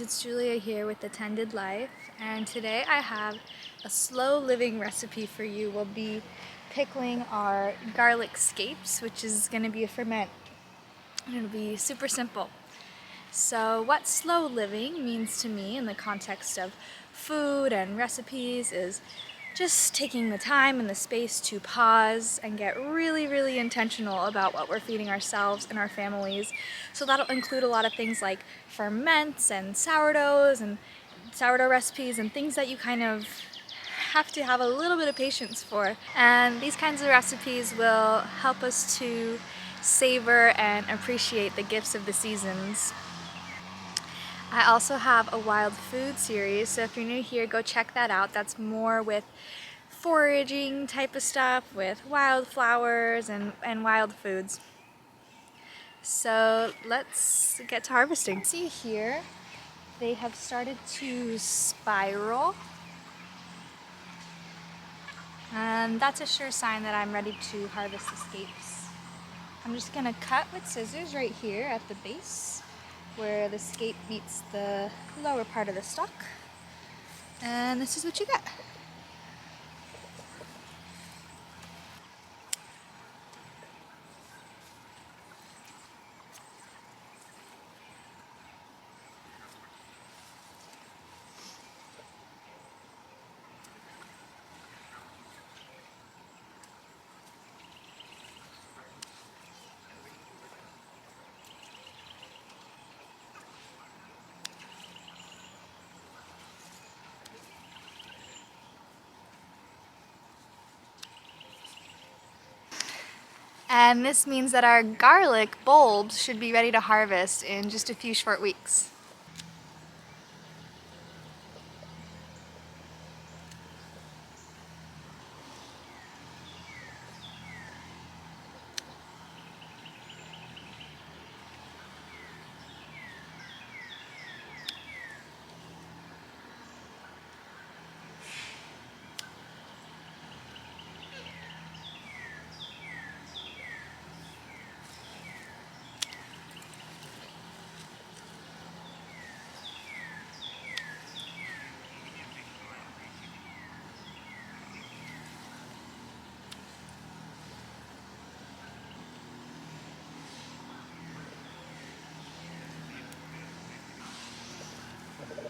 It's Julia here with Attended Life, and today I have a slow living recipe for you. We'll be pickling our garlic scapes, which is going to be a ferment, and it'll be super simple. So what slow living means to me in the context of food and recipes is just taking the time and the space to pause and get really intentional about what we're feeding ourselves and our families. So that'll include a lot of things like ferments and sourdoughs and sourdough recipes and things that you kind of have to have a little bit of patience for. And these kinds of recipes will help us to savor and appreciate the gifts of the seasons. I also have a wild food series, so if you're new here, go check that out. That's more with foraging type of stuff, with wildflowers and wild foods. So let's get to harvesting. See here, they have started to spiral, and that's a sure sign that I'm ready to harvest the scapes. I'm just gonna cut with scissors right here at the base where the scape meets the lower part of the stalk. And this is what you get. And this means that our garlic bulbs should be ready to harvest in just a few short weeks.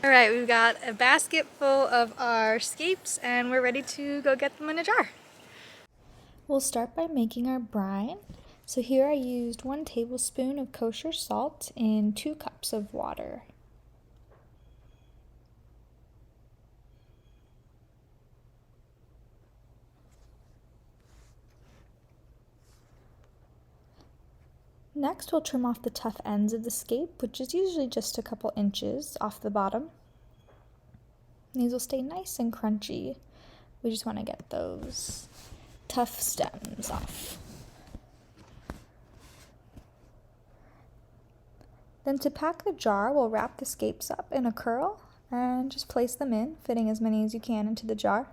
Alright, we've got a basket full of our scapes and we're ready to go get them in a jar. We'll start by making our brine. So here I used 1 tablespoon of kosher salt in 2 cups of water. Next, we'll trim off the tough ends of the scape, which is usually just a couple inches off the bottom. These will stay nice and crunchy. We just want to get those tough stems off. Then to pack the jar, we'll wrap the scapes up in a curl and just place them in, fitting as many as you can into the jar.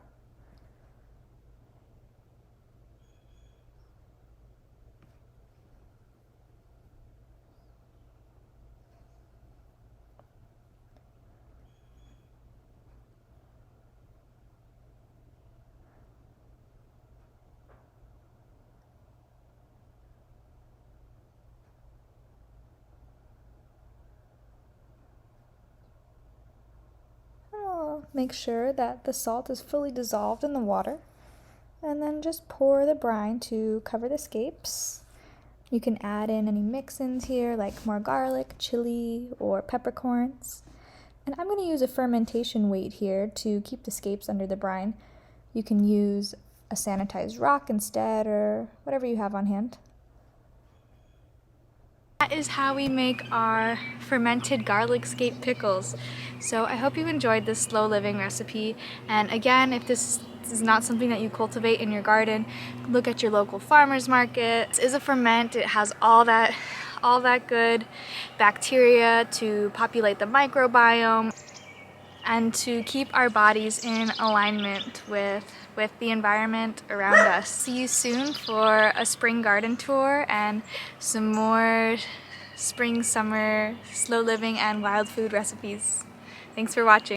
Make sure that the salt is fully dissolved in the water, and then just pour the brine to cover the scapes. You can add in any mix-ins here, like more garlic, chili, or peppercorns. And I'm going to use a fermentation weight here to keep the scapes under the brine. You can use a sanitized rock instead, or whatever you have on hand. That is how we make our fermented garlic scape pickles. So I hope you enjoyed this slow living recipe, and again, if this is not something that you cultivate in your garden, look at your local farmer's market. This is a ferment. It has all that good bacteria to populate the microbiome and to keep our bodies in alignment with the environment around us. See you soon for a spring garden tour and some more spring, summer, slow living, and wild food recipes. Thanks for watching.